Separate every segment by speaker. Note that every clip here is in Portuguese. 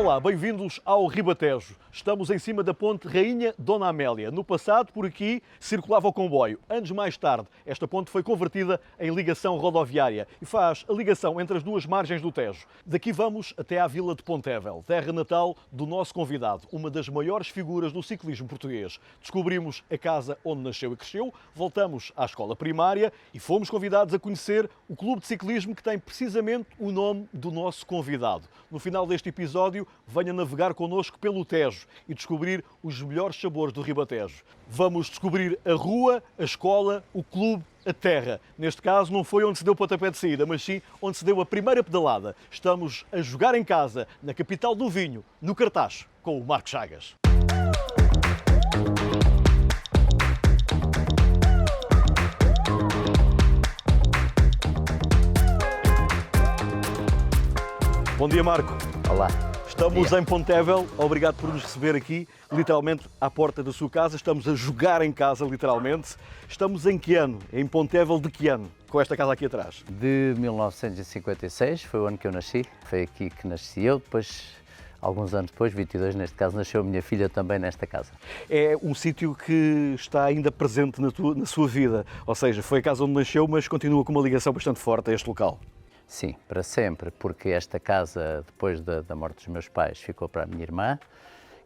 Speaker 1: Olá, bem-vindos ao Ribatejo. Estamos em cima da ponte Rainha Dona Amélia. No passado, por aqui, circulava o comboio. Anos mais tarde, esta ponte foi convertida em ligação rodoviária e faz a ligação entre as duas margens do Tejo. Daqui vamos até à vila de Pontevel, terra natal do nosso convidado, uma das maiores figuras do ciclismo português. Descobrimos a casa onde nasceu e cresceu, voltamos à escola primária e fomos convidados a conhecer o clube de ciclismo que tem precisamente o nome do nosso convidado. No final deste episódio, venha navegar connosco pelo Tejo e descobrir os melhores sabores do Ribatejo. Vamos descobrir a rua, a escola, o clube, a terra. Neste caso não foi onde se deu o pontapé de saída, mas sim onde se deu a primeira pedalada. Estamos a jogar em casa, na capital do vinho, no Cartaz, com o Marco Chagas. Bom dia, Marco.
Speaker 2: Olá.
Speaker 1: Estamos em Pontevel, obrigado por nos receber aqui, literalmente à porta da sua casa. Estamos a jogar em casa, literalmente. Estamos em que ano? Em Pontevel de que ano? Com esta casa aqui atrás?
Speaker 2: De 1956, foi o ano que eu nasci. Foi aqui que nasci eu, depois, alguns anos depois, 22 neste caso, nasceu a minha filha também nesta casa.
Speaker 1: É um sítio que está ainda presente na sua vida, ou seja, foi a casa onde nasceu, mas continua com uma ligação bastante forte a este local.
Speaker 2: Sim, para sempre, porque esta casa, depois da morte dos meus pais, ficou para a minha irmã,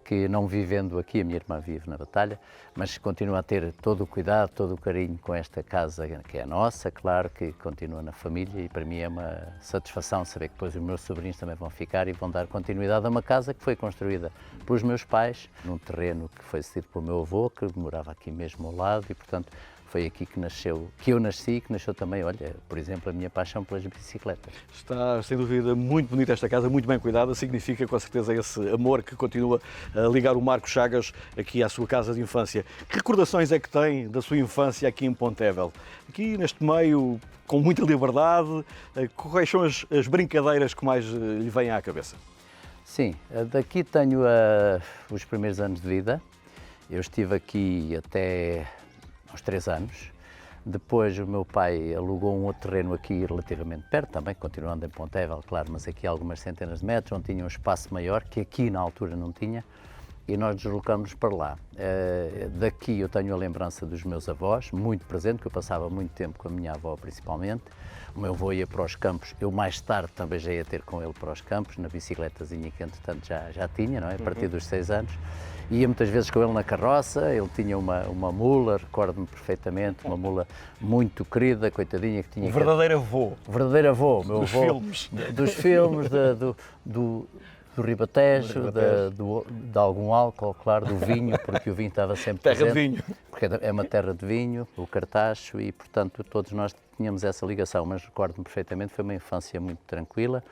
Speaker 2: que não vivendo aqui, a minha irmã vive na Batalha, mas continua a ter todo o cuidado, todo o carinho com esta casa que é nossa, claro que continua na família e para mim é uma satisfação saber que depois os meus sobrinhos também vão ficar e vão dar continuidade a uma casa que foi construída pelos meus pais, num terreno que foi cedido pelo meu avô, que morava aqui mesmo ao lado e, portanto, foi aqui que nasceu, que eu nasci e que nasceu também, olha, por exemplo, a minha paixão pelas bicicletas.
Speaker 1: Está, sem dúvida, muito bonita esta casa, muito bem cuidada, significa com certeza esse amor que continua a ligar o Marco Chagas aqui à sua casa de infância. Que recordações é que tem da sua infância aqui em Pontevel? Aqui neste meio, com muita liberdade, quais são as brincadeiras que mais lhe vêm à cabeça?
Speaker 2: Sim, daqui tenho os primeiros anos de vida, eu estive aqui até aos 3 anos. Depois o meu pai alugou um outro terreno aqui relativamente perto, também continuando em Pontevel, claro, mas aqui a algumas centenas de metros, onde tinha um espaço maior, que aqui na altura não tinha, e nós deslocamos para lá. Daqui eu tenho a lembrança dos meus avós, muito presente, que eu passava muito tempo com a minha avó principalmente. O meu avô ia para os campos, eu mais tarde também já ia ter com ele para os campos, na bicicletazinha que entretanto já tinha, não é? A partir dos 6 anos. Ia muitas vezes com ele na carroça, ele tinha uma mula, recordo-me perfeitamente, uma mula muito querida, coitadinha, que tinha...
Speaker 1: O verdadeiro avô.
Speaker 2: O verdadeiro avô, meu
Speaker 1: dos
Speaker 2: avô.
Speaker 1: Filmes.
Speaker 2: Dos filmes, do Ribatejo, de algum álcool, claro, do vinho, porque o vinho estava sempre
Speaker 1: terra
Speaker 2: presente.
Speaker 1: De vinho.
Speaker 2: Porque é uma terra de vinho, o Cartacho, e portanto todos nós tínhamos essa ligação, mas recordo-me perfeitamente, foi uma infância muito tranquila,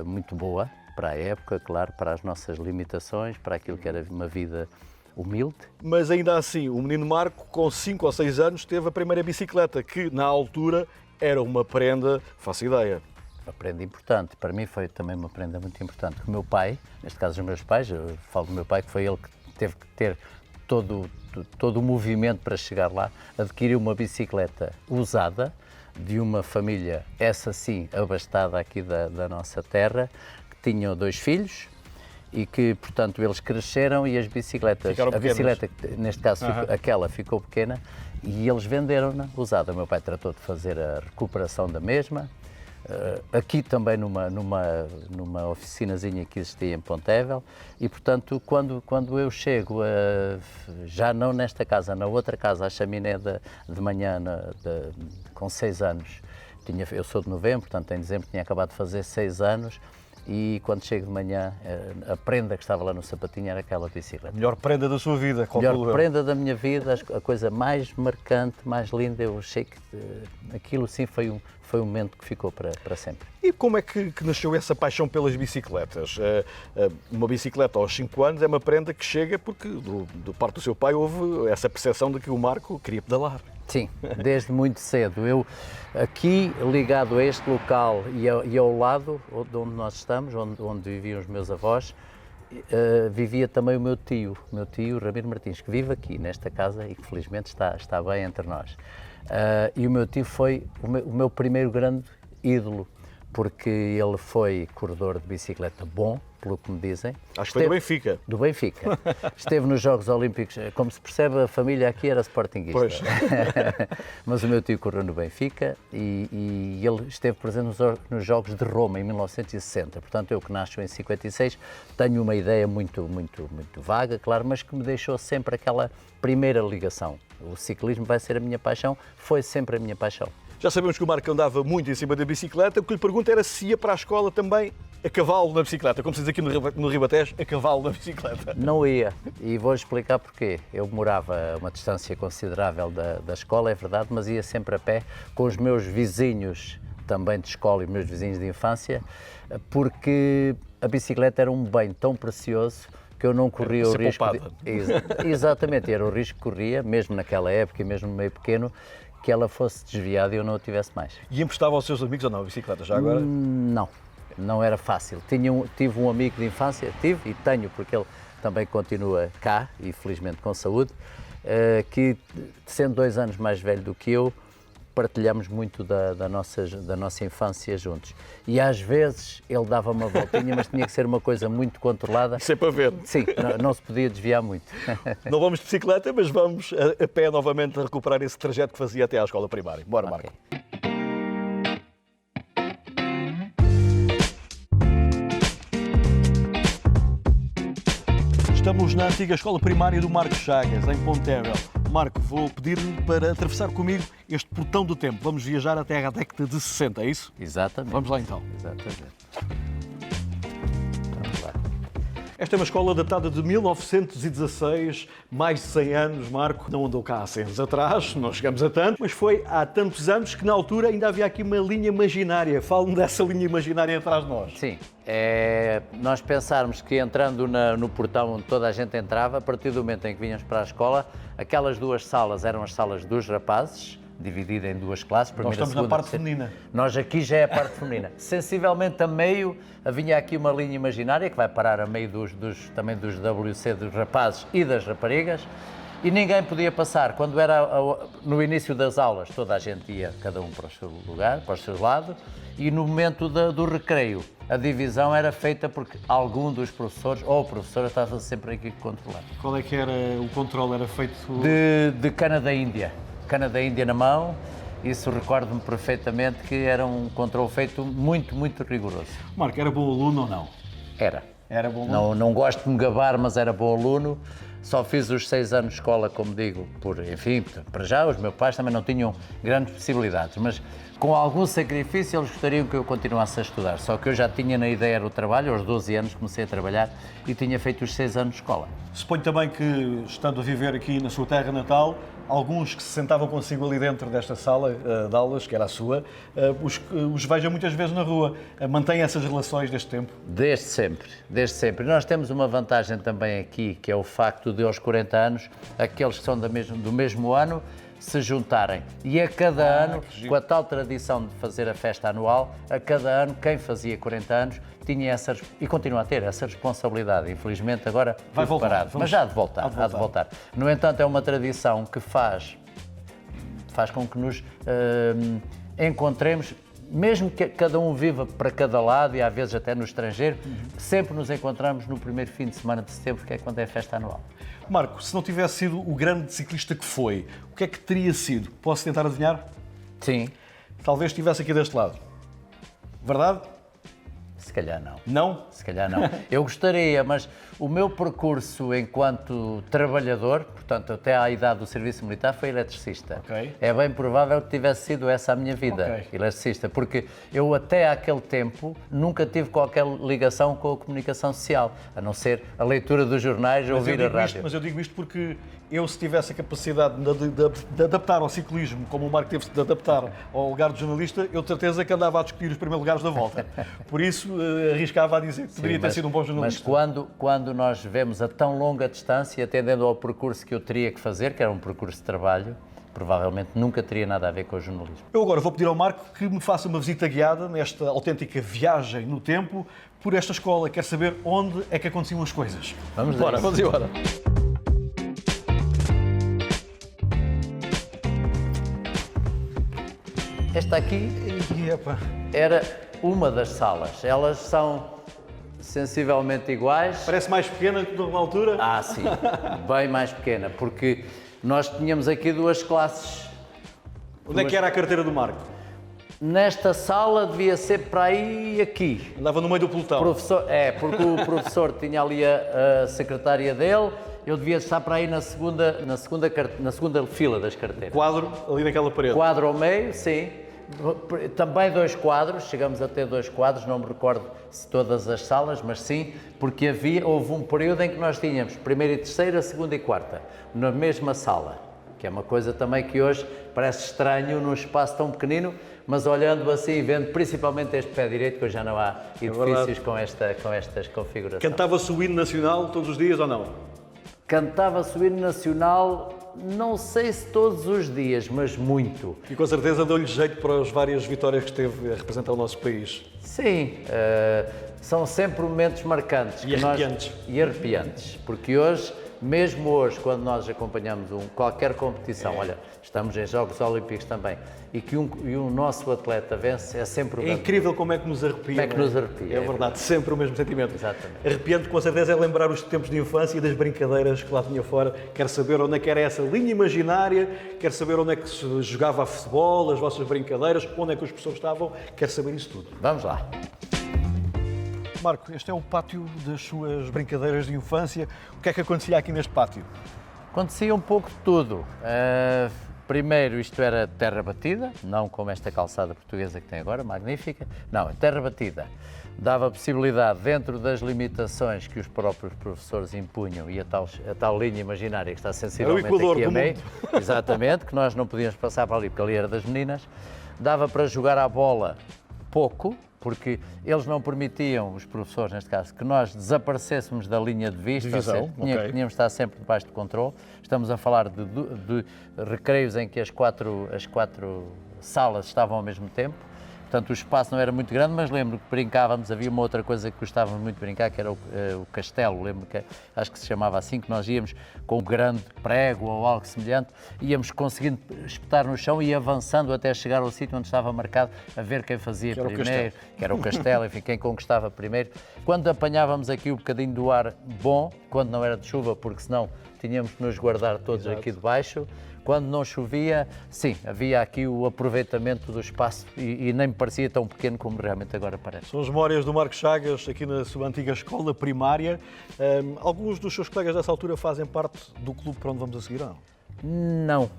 Speaker 2: muito boa, para a época, claro, para as nossas limitações, para aquilo que era uma vida humilde.
Speaker 1: Mas ainda assim, o menino Marco, com 5 ou 6 anos, teve a primeira bicicleta, que na altura era uma prenda, faço ideia.
Speaker 2: Uma prenda importante, para mim foi também uma prenda muito importante. O meu pai, neste caso os meus pais, eu falo do meu pai, que foi ele que teve que ter todo o movimento para chegar lá, adquiriu uma bicicleta usada, de uma família, essa sim, abastada aqui da nossa terra, tinham 2 filhos e que, portanto, eles cresceram e as bicicletas,
Speaker 1: ficaram pequenas.
Speaker 2: Bicicleta, neste caso, aquela ficou pequena e eles venderam-na usada. O meu pai tratou de fazer a recuperação da mesma, aqui também numa oficinazinha que existia em Pontevel e, portanto, quando eu chego, já não nesta casa, na outra casa, à chaminé de manhã, com 6 anos, eu sou de novembro, portanto, em dezembro tinha acabado de fazer 6 anos, e quando chego de manhã, a prenda que estava lá no sapatinho era aquela bicicleta.
Speaker 1: Melhor prenda da sua vida,
Speaker 2: melhor prenda da minha vida, a coisa mais marcante, mais linda, eu achei que aquilo sim foi um momento que ficou para sempre.
Speaker 1: E como é que nasceu essa paixão pelas bicicletas? Uma bicicleta aos 5 anos é uma prenda que chega porque, do parte do seu pai, houve essa percepção de que o Marco queria pedalar.
Speaker 2: Sim, desde muito cedo. Eu, aqui, ligado a este local e ao lado de onde nós estamos, onde viviam os meus avós, vivia também o meu tio Ramiro Martins, que vive aqui nesta casa e que felizmente está bem entre nós. E o meu tio foi o meu primeiro grande ídolo, porque ele foi corredor de bicicleta bom, pelo que me dizem.
Speaker 1: Acho que foi do Benfica.
Speaker 2: Do Benfica. Esteve nos Jogos Olímpicos, como se percebe, a família aqui era sportinguista.
Speaker 1: Pois.
Speaker 2: Mas o meu tio correu no Benfica e ele esteve presente nos Jogos de Roma em 1960. Portanto, eu que nasço em 56, tenho uma ideia muito vaga, claro, mas que me deixou sempre aquela primeira ligação. O ciclismo vai ser a minha paixão, foi sempre a minha paixão.
Speaker 1: Já sabemos que o Marco andava muito em cima da bicicleta. O que lhe pergunto era se ia para a escola também a cavalo na bicicleta, como se diz aqui no Ribatejo, a cavalo na bicicleta.
Speaker 2: Não ia, e vou explicar porquê. Eu morava a uma distância considerável da escola, é verdade, mas ia sempre a pé com os meus vizinhos também de escola e meus vizinhos de infância, porque a bicicleta era um bem tão precioso que eu não corria o risco... Exatamente, era o risco que corria, mesmo naquela época e mesmo no meio pequeno, que ela fosse desviada e eu não a tivesse mais.
Speaker 1: E emprestava aos seus amigos ou não a bicicleta já agora?
Speaker 2: Não era fácil. Tive um amigo de infância, tive e tenho, porque ele também continua cá e felizmente com saúde, que sendo 2 anos mais velho do que eu, partilhamos muito da nossa infância juntos. E às vezes ele dava uma voltinha, mas tinha que ser uma coisa muito controlada.
Speaker 1: Isso é para ver.
Speaker 2: Sim, não se podia desviar muito.
Speaker 1: Não vamos de bicicleta, mas vamos a pé novamente a recuperar esse trajeto que fazia até à escola primária. Bora, Marco.
Speaker 2: Okay.
Speaker 1: Estamos na antiga escola primária do Marco Chagas, em Pontevedra. Marco, vou pedir-lhe para atravessar comigo este portão do tempo. Vamos viajar até à década de 60, é isso?
Speaker 2: Exatamente.
Speaker 1: Vamos lá então.
Speaker 2: Exatamente. Vamos lá.
Speaker 1: Esta é uma escola datada de 1916, mais de 100 anos. Marco não andou cá há 100 anos atrás, não chegamos a tanto, mas foi há tantos anos que na altura ainda havia aqui uma linha imaginária. Fala-me dessa linha imaginária atrás de nós.
Speaker 2: Sim. Nós pensarmos que entrando no portão onde toda a gente entrava, a partir do momento em que vinhamos para a escola, aquelas 2 salas eram as salas dos rapazes, dividida em 2 classes.
Speaker 1: Nós estamos na parte feminina.
Speaker 2: Nós aqui já é a parte feminina. Sensivelmente a meio, havia aqui uma linha imaginária que vai parar a meio também dos WC dos rapazes e das raparigas, e ninguém podia passar. Quando era no início das aulas, toda a gente ia, cada um para o seu lugar, para o seu lado, e no momento do recreio, a divisão era feita porque algum dos professores ou a professora estava sempre aqui controlando.
Speaker 1: Qual é que era o controle? Era feito...
Speaker 2: De cana da Índia. Cana da Índia na mão, isso recordo-me perfeitamente que era um controle feito muito rigoroso.
Speaker 1: Marco, era bom aluno ou não?
Speaker 2: Era.
Speaker 1: Era bom aluno?
Speaker 2: Não gosto de me gabar, mas era bom aluno. Só fiz os 6 anos de escola, como digo, enfim, para já os meus pais também não tinham grandes possibilidades, mas com algum sacrifício eles gostariam que eu continuasse a estudar. Só que eu já tinha na ideia do trabalho, aos 12 anos comecei a trabalhar e tinha feito os 6 anos de escola.
Speaker 1: Suponho também que, estando a viver aqui na sua terra natal, alguns que se sentavam consigo ali dentro desta sala de aulas, que era a sua, os vejam muitas vezes na rua. Mantém essas relações deste tempo?
Speaker 2: Desde sempre. Nós temos uma vantagem também aqui, que é o facto de aos 40 anos, aqueles que são do mesmo ano, se juntarem. E a cada ano, com a tal tradição de fazer a festa anual, a cada ano, quem fazia 40 anos tinha e continua a ter essa responsabilidade. Infelizmente agora
Speaker 1: vai voltar,
Speaker 2: parado, mas já há de voltar. No entanto, é uma tradição que faz com que nos encontremos, mesmo que cada um viva para cada lado e às vezes até no estrangeiro, sempre nos encontramos no primeiro fim de semana de setembro, que é quando é a festa anual.
Speaker 1: Marco, se não tivesse sido o grande ciclista que foi, o que é que teria sido? Posso tentar adivinhar?
Speaker 2: Sim.
Speaker 1: Talvez estivesse aqui deste lado. Verdade?
Speaker 2: Se calhar não.
Speaker 1: Não?
Speaker 2: Se calhar não. Eu gostaria, mas o meu percurso enquanto trabalhador, portanto até à idade do serviço militar, foi eletricista.
Speaker 1: Okay.
Speaker 2: É bem provável que tivesse sido essa a minha vida, eletricista, porque eu até àquele tempo nunca tive qualquer ligação com a comunicação social, a não ser a leitura dos jornais ou ouvir a rádio.
Speaker 1: Mas eu digo isto porque eu, se tivesse a capacidade de adaptar ao ciclismo, como o Marco teve de adaptar ao lugar de jornalista, eu de certeza que andava a discutir os primeiros lugares da volta. Por isso, arriscava a dizer que poderia ter sido um bom jornalista.
Speaker 2: Mas quando nós vemos a tão longa distância, atendendo ao percurso que eu teria que fazer, que era um percurso de trabalho, provavelmente nunca teria nada a ver com o jornalismo.
Speaker 1: Eu agora vou pedir ao Marco que me faça uma visita guiada nesta autêntica viagem no tempo por esta escola. Quero saber onde é que aconteciam as coisas.
Speaker 2: Vamos
Speaker 1: embora.
Speaker 2: Esta aqui era uma das salas. Elas são sensivelmente iguais.
Speaker 1: Parece mais pequena que na altura?
Speaker 2: Ah, sim, bem mais pequena, porque nós tínhamos aqui duas classes.
Speaker 1: Onde é que era a carteira do Marco?
Speaker 2: Nesta sala devia ser para aí aqui.
Speaker 1: Andava no meio do pelotão.
Speaker 2: Porque o professor tinha ali a secretária dele, eu devia estar para aí na segunda fila das carteiras.
Speaker 1: Quadro ali naquela parede.
Speaker 2: Quadro ao meio, sim. Também 2 quadros, chegamos a ter 2 quadros, não me recordo se todas as salas, mas sim, porque houve um período em que nós tínhamos primeira e terceira, segunda e quarta, na mesma sala, que é uma coisa também que hoje parece estranho num espaço tão pequenino, mas olhando assim e vendo principalmente este pé direito, que hoje já não há edifícios com estas configurações.
Speaker 1: Cantava-se o hino nacional todos os dias ou não?
Speaker 2: Cantava-se o hino nacional, não sei se todos os dias, mas muito.
Speaker 1: E com certeza deu-lhe jeito para as várias vitórias que esteve a representar o nosso país.
Speaker 2: Sim, são sempre momentos marcantes.
Speaker 1: E arrepiantes.
Speaker 2: E arrepiantes, porque hoje, mesmo hoje, quando nós acompanhamos qualquer competição, olha, estamos em Jogos Olímpicos também, e o nosso atleta vence, é sempre o
Speaker 1: É
Speaker 2: grande.
Speaker 1: incrível como é que nos arrepia.
Speaker 2: Como é que nos arrepia.
Speaker 1: É verdade, sempre o mesmo sentimento.
Speaker 2: Exatamente.
Speaker 1: Arrepiante, com certeza, é lembrar os tempos de infância e das brincadeiras que lá tinha fora. Quer saber onde é que era essa linha imaginária, quer saber onde é que se jogava a futebol, as vossas brincadeiras, onde é que os professores estavam, quer saber isso tudo.
Speaker 2: Vamos lá.
Speaker 1: Marco, este é o pátio das suas brincadeiras de infância. O que é que acontecia aqui neste pátio?
Speaker 2: Acontecia um pouco de tudo. Primeiro, isto era terra batida, não como esta calçada portuguesa que tem agora, magnífica. Não, terra batida. Dava possibilidade, dentro das limitações que os próprios professores impunham e a tal linha imaginária que está sensivelmente aqui a meio, exatamente, que nós não podíamos passar para ali porque ali era das meninas, dava para jogar à bola pouco, porque eles não permitiam, os professores neste caso, que nós desaparecêssemos da linha de vista, tínhamos de estar sempre debaixo de controle. Estamos a falar de recreios em que as quatro salas estavam ao mesmo tempo, portanto o espaço não era muito grande, mas lembro que brincávamos, havia uma outra coisa que gostávamos muito de brincar, que era o castelo, lembro que acho que se chamava assim, que nós íamos com um grande prego ou algo semelhante, íamos conseguindo espetar no chão e avançando até chegar ao sítio onde estava marcado, a ver quem fazia primeiro, que era o castelo, enfim, quem conquistava primeiro. Quando apanhávamos aqui um bocadinho do ar bom, quando não era de chuva, porque senão tínhamos que nos guardar todos aqui debaixo. Quando não chovia, sim, havia aqui o aproveitamento do espaço e nem me parecia tão pequeno como realmente agora parece.
Speaker 1: São as memórias do Marco Chagas aqui na sua antiga escola primária. Alguns dos seus colegas dessa altura fazem parte do clube para onde vamos a seguir, ou não?
Speaker 2: Não,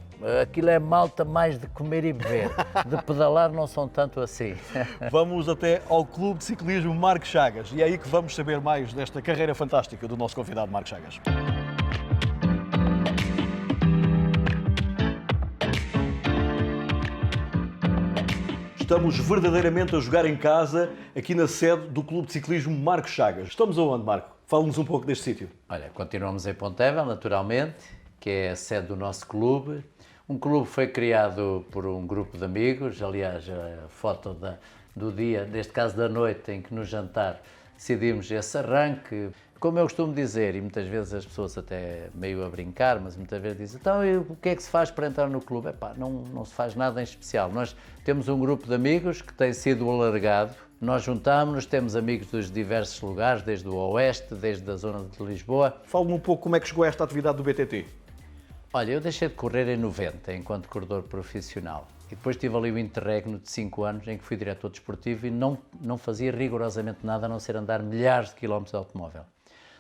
Speaker 2: aquilo é malta mais de comer e beber, de pedalar não são tanto assim.
Speaker 1: Vamos até ao Clube de Ciclismo Marco Chagas e é aí que vamos saber mais desta carreira fantástica do nosso convidado Marco Chagas. Estamos verdadeiramente a jogar em casa, aqui na sede do Clube de Ciclismo Marco Chagas. Estamos aonde, Marco? Fala-nos um pouco deste sítio.
Speaker 2: Olha, continuamos em Pontevel, naturalmente, que é a sede do nosso clube. Um clube foi criado por um grupo de amigos, aliás, a foto do dia, neste caso da noite, em que no jantar decidimos esse arranque. Como eu costumo dizer, e muitas vezes as pessoas até meio a brincar, mas muitas vezes dizem, então o que é que se faz para entrar no clube? Epá, não se faz nada em especial. Nós temos um grupo de amigos que tem sido alargado, nós juntamos-nos, temos amigos dos diversos lugares, desde o Oeste, desde a zona de Lisboa.
Speaker 1: Fala-me um pouco como é que chegou a esta atividade do BTT.
Speaker 2: Olha, eu deixei de correr em 90, enquanto corredor profissional. E depois tive ali o interregno de 5 anos em que fui diretor desportivo e não fazia rigorosamente nada a não ser andar milhares de quilómetros de automóvel.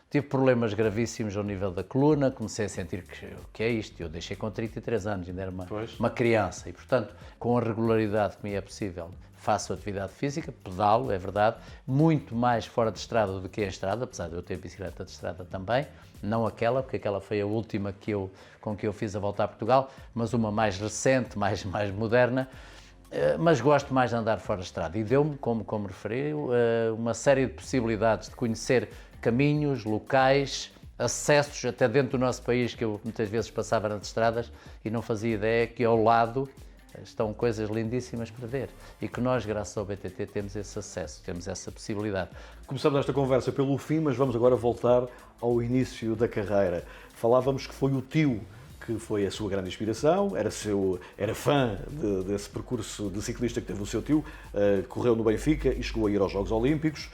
Speaker 2: Tive problemas gravíssimos ao nível da coluna, comecei a sentir que o que é isto? Eu deixei com 33 anos, ainda era uma criança e, portanto, com a regularidade que me é possível, faço atividade física, pedalo, é verdade, muito mais fora de estrada do que em estrada, apesar de eu ter bicicleta de estrada também, não aquela, porque aquela foi a última com que eu fiz a volta a Portugal, mas uma mais recente, mais moderna, mas gosto mais de andar fora de estrada e deu-me, como referi, uma série de possibilidades de conhecer caminhos, locais, acessos até dentro do nosso país que eu muitas vezes passava nas estradas e não fazia ideia que ao lado estão coisas lindíssimas para ver e que nós, graças ao BTT, temos esse acesso, temos essa possibilidade.
Speaker 1: Começamos esta conversa pelo fim, mas vamos agora voltar ao início da carreira. Falávamos que foi o tio que foi a sua grande inspiração, era fã desse percurso de ciclista que teve o seu tio, correu no Benfica e chegou a ir aos Jogos Olímpicos.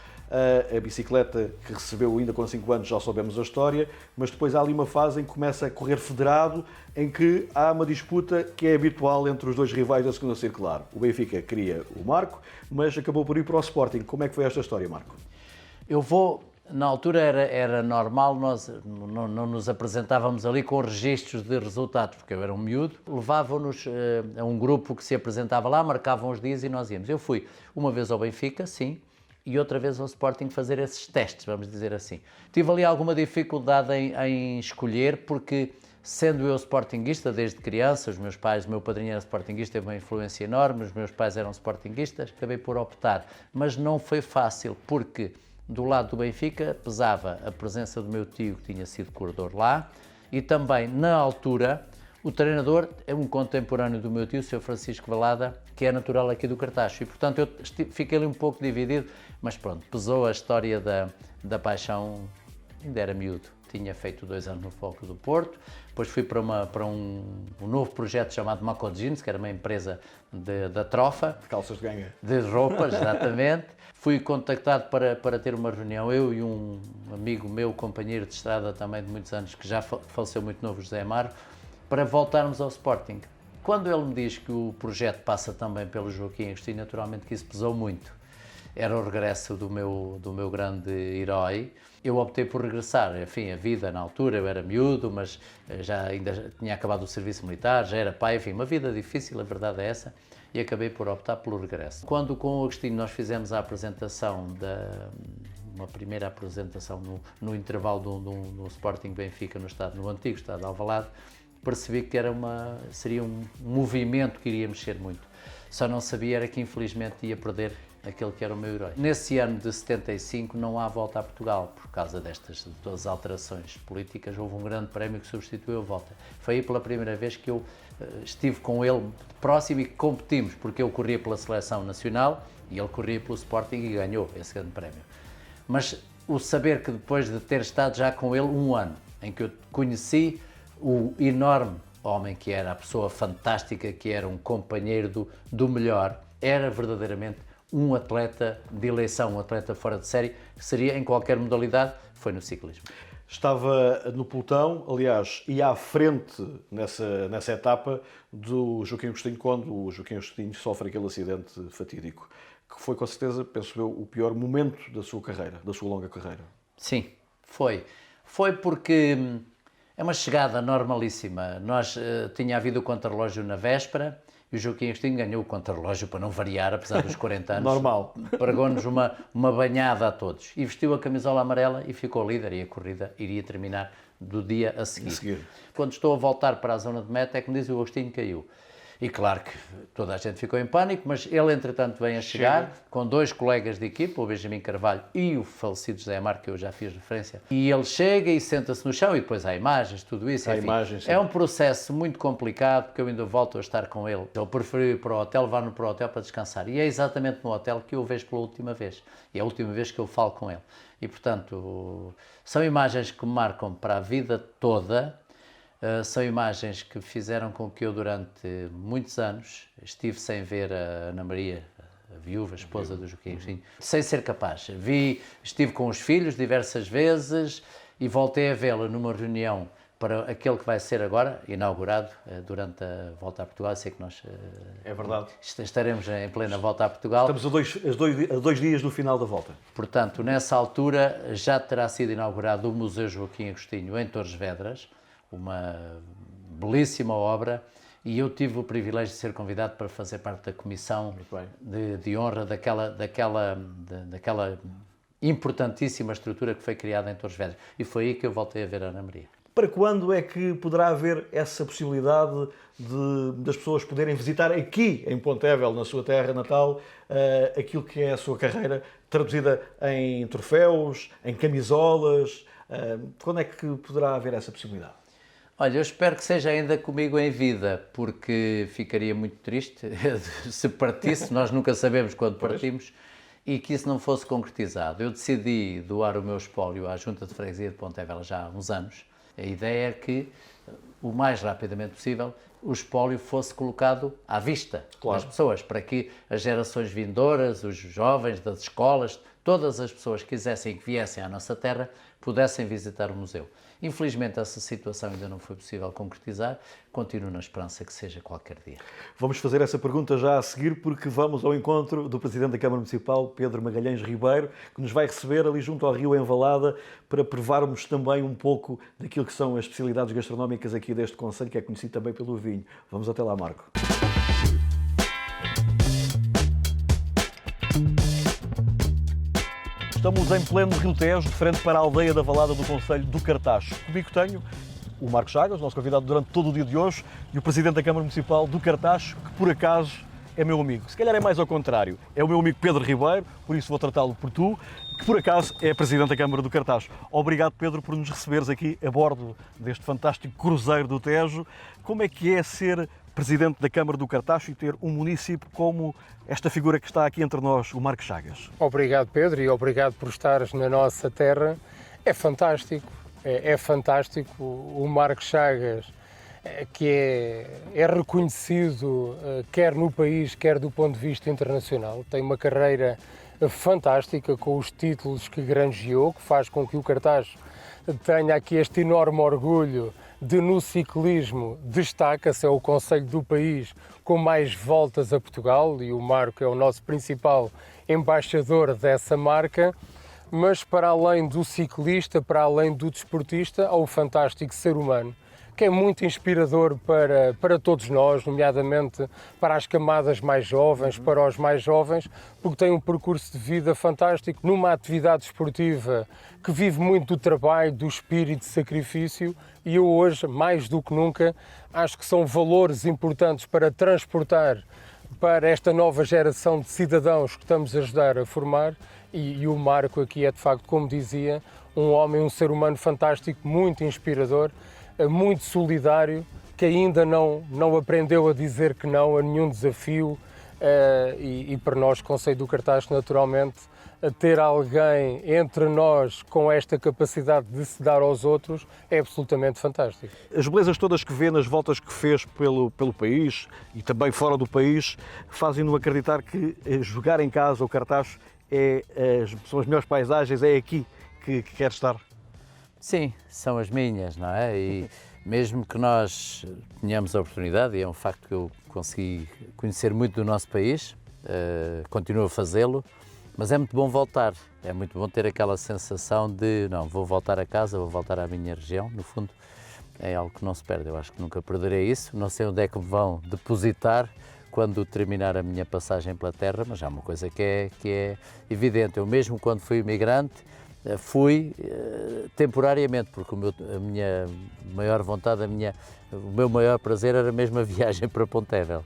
Speaker 1: A bicicleta que recebeu ainda com 5 anos, já soubemos a história, mas depois há ali uma fase em que começa a correr federado, em que há uma disputa que é habitual entre os dois rivais da segunda circular. O Benfica queria o Marco, mas acabou por ir para o Sporting. Como é que foi esta história, Marco?
Speaker 2: Na altura era normal, nós não nos apresentávamos ali com registros de resultados, porque eu era um miúdo. Levavam-nos a um grupo que se apresentava lá, marcavam os dias e nós íamos. Eu fui uma vez ao Benfica, sim, e outra vez ao Sporting fazer esses testes, vamos dizer assim. Tive ali alguma dificuldade em escolher, porque sendo eu sportinguista desde criança, os meus pais, o meu padrinho era sportinguista, teve uma influência enorme, os meus pais eram sportinguistas, acabei por optar. Mas não foi fácil, porque do lado do Benfica pesava a presença do meu tio, que tinha sido corredor lá, e também, na altura, o treinador é um contemporâneo do meu tio, o Sr. Francisco Valada, que é natural aqui do Cartaxo. E, portanto, eu fiquei ali um pouco dividido, mas pronto, pesou a história da paixão, ainda era miúdo. Tinha feito 2 anos no Foco do Porto, depois fui para um novo projeto chamado Maco Jeans, que era uma empresa da trofa.
Speaker 1: De calças de ganga.
Speaker 2: De roupas, exatamente. Fui contactado para ter uma reunião, eu e um amigo meu, companheiro de estrada também de muitos anos, que já faleceu muito novo, José Amaro, para voltarmos ao Sporting. Quando ele me diz que o projeto passa também pelo Joaquim Agostinho, naturalmente que isso pesou muito. Era o regresso do meu grande herói. Eu optei por regressar. Enfim, a vida na altura, eu era miúdo, mas ainda tinha acabado o serviço militar, já era pai, enfim, uma vida difícil, a verdade é essa, e acabei por optar pelo regresso. Quando com o Agostinho nós fizemos a apresentação, uma primeira apresentação no intervalo do Sporting Benfica no antigo estádio de Alvalade, percebi que seria um movimento que iria mexer muito. Só não sabia era que infelizmente ia perder aquele que era o meu herói. Nesse ano de 75 não há volta a Portugal, por causa de todas as alterações políticas, houve um grande prémio que substituiu a volta. Foi aí pela primeira vez que eu estive com ele próximo e que competimos, porque eu corria pela seleção nacional e ele corria pelo Sporting e ganhou esse grande prémio. Mas o saber que depois de ter estado já com ele 1 ano, em que eu conheci o enorme homem que era, a pessoa fantástica que era, um companheiro do melhor, era verdadeiramente um atleta de eleição, um atleta fora de série, que seria em qualquer modalidade, foi no ciclismo.
Speaker 1: Estava no pelotão, aliás, e à frente nessa etapa do Joaquim Agostinho, quando o Joaquim Agostinho sofre aquele acidente fatídico, que foi com certeza, penso eu, o pior momento da sua carreira, da sua longa carreira.
Speaker 2: Sim, foi. Foi porque é uma chegada normalíssima. Tinha havido o contrarrelógio na véspera, e o Joaquim Agostinho ganhou o contrarrelógio, para não variar, apesar dos 40 anos.
Speaker 1: Normal.
Speaker 2: Pregou-nos uma banhada a todos. E vestiu a camisola amarela e ficou líder, e a corrida iria terminar do dia a seguir. Quando estou a voltar para a zona de meta, é que me diz o Agostinho caiu. E claro que toda a gente ficou em pânico, mas ele, entretanto, vem a chegar com 2 colegas de equipa, o Benjamin Carvalho e o falecido José Amaro, que eu já fiz referência. E ele chega e senta-se no chão, e depois há imagens, tudo isso. Enfim, é um processo muito complicado, porque eu ainda volto a estar com ele. Ele preferiu ir para o hotel, levar-no para o hotel para descansar. E é exatamente no hotel que eu o vejo pela última vez. E é a última vez que eu falo com ele. E, portanto, são imagens que me marcam para a vida toda. São imagens que fizeram com que eu, durante muitos anos, estive sem ver a Ana Maria, a viúva, a esposa do Joaquim Agostinho, sem ser capaz. Estive com os filhos diversas vezes e voltei a vê-la numa reunião para aquele que vai ser agora inaugurado durante a volta a Portugal. Eu sei que nós
Speaker 1: é verdade.
Speaker 2: Estaremos em plena volta a Portugal.
Speaker 1: Estamos a dois dias do final da volta.
Speaker 2: Portanto, nessa altura já terá sido inaugurado o Museu Joaquim Agostinho em Torres Vedras, uma belíssima obra, e eu tive o privilégio de ser convidado para fazer parte da comissão de honra daquela importantíssima estrutura que foi criada em Torres Vedras. E foi aí que eu voltei a ver a Ana Maria.
Speaker 1: Para quando é que poderá haver essa possibilidade das pessoas poderem visitar aqui em Pontevel, na sua terra natal, aquilo que é a sua carreira, traduzida em troféus, em camisolas? Quando é que poderá haver essa possibilidade?
Speaker 2: Olha, eu espero que seja ainda comigo em vida, porque ficaria muito triste se partisse, nós nunca sabemos quando partimos, e que isso não fosse concretizado. Eu decidi doar o meu espólio à Junta de Freguesia de Pontevel já há uns anos. A ideia é que, o mais rapidamente possível, o espólio fosse colocado à vista das pessoas, para que as gerações vindouras, os jovens das escolas, todas as pessoas que quisessem que viessem à nossa terra, pudessem visitar o museu. Infelizmente essa situação ainda não foi possível concretizar, continuo na esperança que seja qualquer dia.
Speaker 1: Vamos fazer essa pergunta já a seguir, porque vamos ao encontro do Presidente da Câmara Municipal, Pedro Magalhães Ribeiro, que nos vai receber ali junto ao Rio Envalada para provarmos também um pouco daquilo que são as especialidades gastronómicas aqui deste concelho, que é conhecido também pelo vinho. Vamos até lá, Marco. Estamos em pleno Rio Tejo, de frente para a aldeia da Valada do concelho do Cartacho. Comigo tenho o Marco Chagas, nosso convidado durante todo o dia de hoje, e o Presidente da Câmara Municipal do Cartacho, que por acaso é meu amigo. Se calhar é mais ao contrário. É o meu amigo Pedro Ribeiro, por isso vou tratá-lo por tu, que por acaso é Presidente da Câmara do Cartacho. Obrigado, Pedro, por nos receberes aqui a bordo deste fantástico cruzeiro do Tejo. Como é que é ser Presidente da Câmara do Cartacho e ter um município como esta figura que está aqui entre nós, o Marco Chagas?
Speaker 3: Obrigado, Pedro, e obrigado por estares na nossa terra. É fantástico, é fantástico. O Marco Chagas, que é reconhecido quer no país, quer do ponto de vista internacional, tem uma carreira fantástica com os títulos que granjeou, que faz com que o Cartacho tenha aqui este enorme orgulho de, no ciclismo, destaca-se, é o concelho do país com mais voltas a Portugal, e o Marco é o nosso principal embaixador dessa marca. Mas para além do ciclista, para além do desportista, há o fantástico ser humano, que é muito inspirador para todos nós, nomeadamente para as camadas mais jovens, para os mais jovens, porque tem um percurso de vida fantástico, numa atividade esportiva que vive muito do trabalho, do espírito de sacrifício, e eu hoje, mais do que nunca, acho que são valores importantes para transportar para esta nova geração de cidadãos que estamos a ajudar a formar, e o Marco aqui é, de facto, como dizia, um homem, um ser humano fantástico, muito inspirador, muito solidário, que ainda não aprendeu a dizer que não a nenhum desafio, e para nós, Concelho do Cartacho, naturalmente, ter alguém entre nós com esta capacidade de se dar aos outros é absolutamente fantástico.
Speaker 1: As belezas todas que vê nas voltas que fez pelo país e também fora do país fazem-no acreditar que jogar em casa o Cartacho são as melhores paisagens, é aqui que quer estar.
Speaker 2: Sim, são as minhas, não é? E mesmo que nós tenhamos a oportunidade, e é um facto que eu consegui conhecer muito do nosso país, continuo a fazê-lo, mas é muito bom voltar, é muito bom ter aquela sensação de, não, vou voltar a casa, vou voltar à minha região, no fundo, é algo que não se perde, eu acho que nunca perderei isso, não sei onde é que me vão depositar quando terminar a minha passagem pela terra, mas há uma coisa que é evidente, eu mesmo quando fui imigrante, fui temporariamente, porque a minha maior vontade, o meu maior prazer era mesmo a viagem para Pontevel.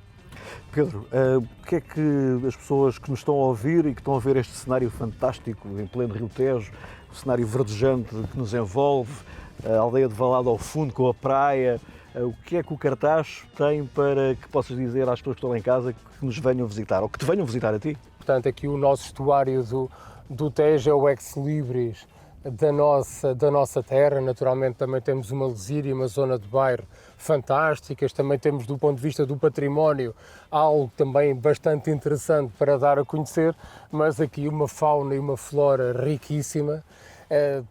Speaker 1: Pedro, o que é que as pessoas que nos estão a ouvir e que estão a ver este cenário fantástico em pleno Rio Tejo, o cenário verdejante que nos envolve, a aldeia de Valada ao fundo com a praia, o que é que o Cartacho tem para que possas dizer às pessoas que estão lá em casa que nos venham visitar, ou que te venham visitar a ti?
Speaker 3: Portanto, aqui o nosso estuário do Tejo é o ex-libris da nossa terra. Naturalmente também temos uma lesíria, uma zona de bairro fantásticas, também temos do ponto de vista do património algo também bastante interessante para dar a conhecer, mas aqui uma fauna e uma flora riquíssima.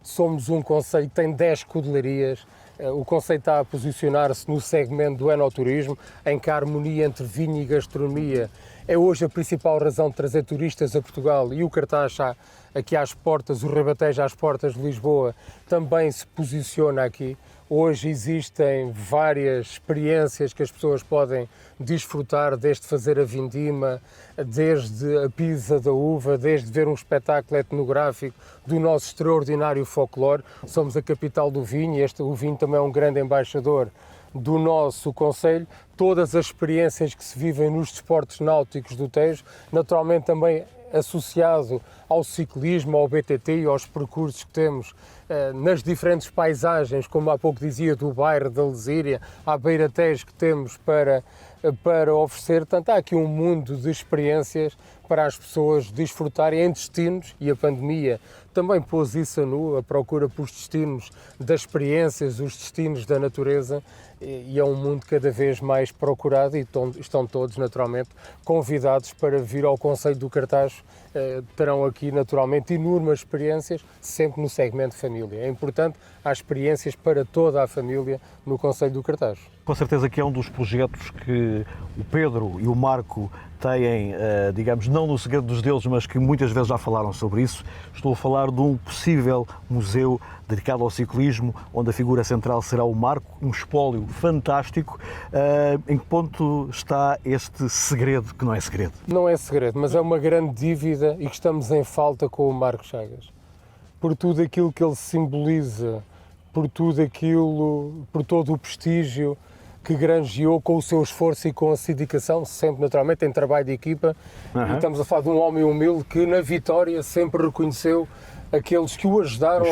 Speaker 3: Somos um concelho que tem 10 escudelarias. O conceito está a posicionar-se no segmento do enoturismo, em que a harmonia entre vinho e gastronomia é hoje a principal razão de trazer turistas a Portugal, e o Cartacho aqui às portas, o Ribatejo às portas de Lisboa, também se posiciona aqui. Hoje existem várias experiências que as pessoas podem desfrutar, desde fazer a vindima, desde a pisa da uva, desde ver um espetáculo etnográfico do nosso extraordinário folclore. Somos a capital do vinho e o vinho também é um grande embaixador do nosso concelho. Todas as experiências que se vivem nos desportos náuticos do Tejo, naturalmente também associado ao ciclismo, ao BTT e aos percursos que temos nas diferentes paisagens, como há pouco dizia, do bairro da Lesíria, à Beira Tejo, que temos para oferecer. Portanto, há aqui um mundo de experiências para as pessoas desfrutarem em destinos, e a pandemia também pôs isso a nu, a procura por destinos das experiências, os destinos da natureza, e é um mundo cada vez mais procurado e estão todos, naturalmente, convidados para vir ao Concelho do Cartaxo. Terão aqui, naturalmente, inúmeras experiências, sempre no segmento família. É importante, há experiências para toda a família no Concelho do Cartaxo.
Speaker 1: Com certeza que é um dos projetos que o Pedro e o Marco têm, digamos, não no segredo dos deuses, mas que muitas vezes já falaram sobre isso. Estou a falar de um possível museu dedicado ao ciclismo, onde a figura central será o Marco, um espólio fantástico. Em que ponto está este segredo, que não é segredo?
Speaker 3: Não é segredo, mas é uma grande dívida e que estamos em falta com o Marco Chagas. Por tudo aquilo que ele simboliza, por todo o prestígio que granjeou com o seu esforço e com a sua dedicação, sempre naturalmente em trabalho de equipa. E estamos a falar de um homem humilde que na vitória sempre reconheceu aqueles que o ajudaram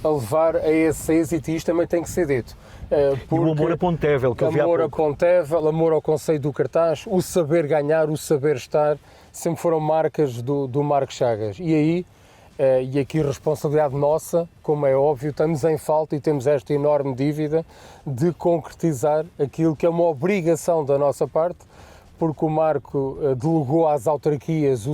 Speaker 3: a levar a esse êxito, e isto também tem que ser dito.
Speaker 1: E o amor a Pontevel, que eu vi há pouco.
Speaker 3: Amor a Pontevel, amor ao Concelho do Cartaxo, o saber ganhar, o saber estar, sempre foram marcas do Marco Chagas. E aí, e aqui responsabilidade nossa, como é óbvio, estamos em falta e temos esta enorme dívida de concretizar aquilo que é uma obrigação da nossa parte, porque o Marco delegou às autarquias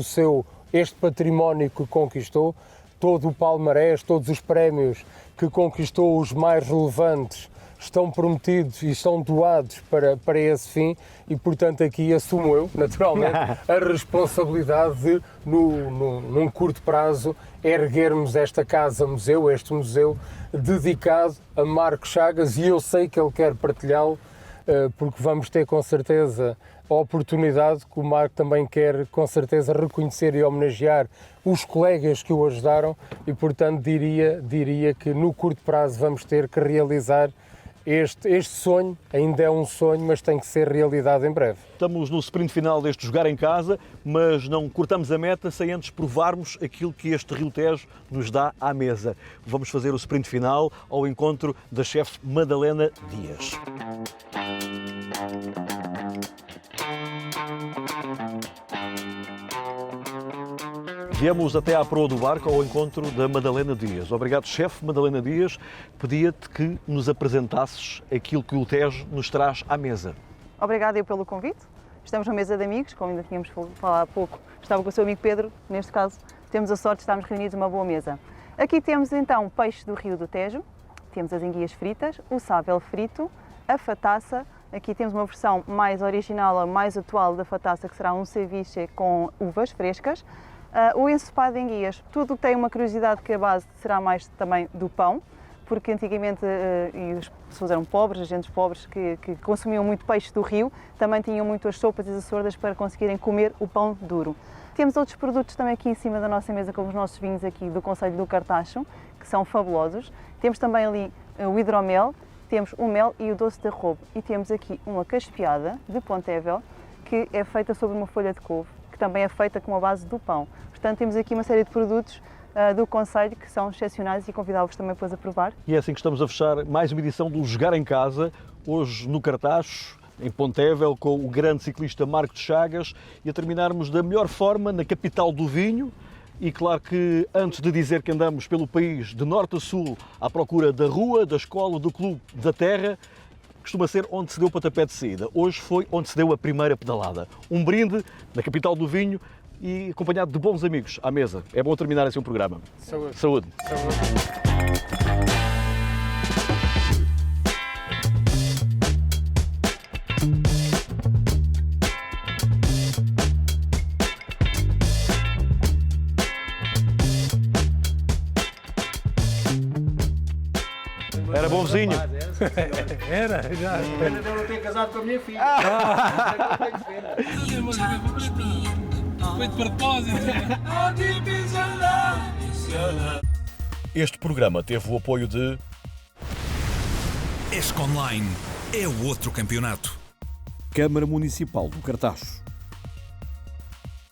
Speaker 3: este património que conquistou, todo o palmarés, todos os prémios que conquistou, os mais relevantes, estão prometidos e estão doados para esse fim, e portanto aqui assumo eu, naturalmente, a responsabilidade de, num curto prazo, erguermos esta casa-museu, este museu dedicado a Marco Chagas, e eu sei que ele quer partilhá-lo, porque vamos ter com certeza a oportunidade que o Marco também quer com certeza reconhecer e homenagear os colegas que o ajudaram, e portanto diria que no curto prazo vamos ter que realizar este sonho. Ainda é um sonho, mas tem que ser realidade em breve.
Speaker 1: Estamos no sprint final deste Jogar em Casa, mas não cortamos a meta sem antes provarmos aquilo que este Rio Tejo nos dá à mesa. Vamos fazer o sprint final ao encontro da chefe Madalena Dias. Viemos até à proa do barco ao encontro da Madalena Dias. Obrigado, chefe Madalena Dias. Pedia-te que nos apresentasses aquilo que o Tejo nos traz à mesa.
Speaker 4: Obrigada eu pelo convite. Estamos numa mesa de amigos, como ainda tínhamos falado há pouco. Estava com o seu amigo Pedro, neste caso temos a sorte de estarmos reunidos numa boa mesa. Aqui temos então peixe do Rio do Tejo, temos as enguias fritas, o sábel frito, a fataça. Aqui temos uma versão mais original, mais atual da fataça, que será um ceviche com uvas frescas. O ensopado de enguias, tudo tem uma curiosidade que a base será mais também do pão, porque antigamente as pessoas eram pobres, agentes pobres que consumiam muito peixe do rio, também tinham muito as sopas e as açordas para conseguirem comer o pão duro. Temos outros produtos também aqui em cima da nossa mesa, como os nossos vinhos aqui do Concelho do Cartaxo, que são fabulosos. Temos também ali o hidromel, temos o mel e o doce de arrobo, e temos aqui uma caspeada de Pontevel, que é feita sobre uma folha de couve, que também é feita com a base do pão. Portanto, temos aqui uma série de produtos do Concelho que são excepcionais e convidá-vos também depois a provar.
Speaker 1: E é assim que estamos a fechar mais uma edição do Jogar em Casa, hoje no Cartaxo, em Pontevel, com o grande ciclista Marco de Chagas, e a terminarmos da melhor forma na capital do vinho. E claro que antes de dizer que andamos pelo país de norte a sul à procura da rua, da escola, do clube, da terra, costuma ser onde se deu o pontapé de saída. Hoje foi onde se deu a primeira pedalada. Um brinde na capital do vinho e acompanhado de bons amigos à mesa. É bom terminar assim um programa.
Speaker 3: Saúde.
Speaker 1: Saúde. Era bonzinho.
Speaker 3: Era, já.
Speaker 5: Ainda não ter casado com a minha filha.
Speaker 6: Foi de propósito.
Speaker 1: Este programa teve o apoio de
Speaker 6: ESC Online é o outro campeonato.
Speaker 1: Câmara Municipal do Cartaxo.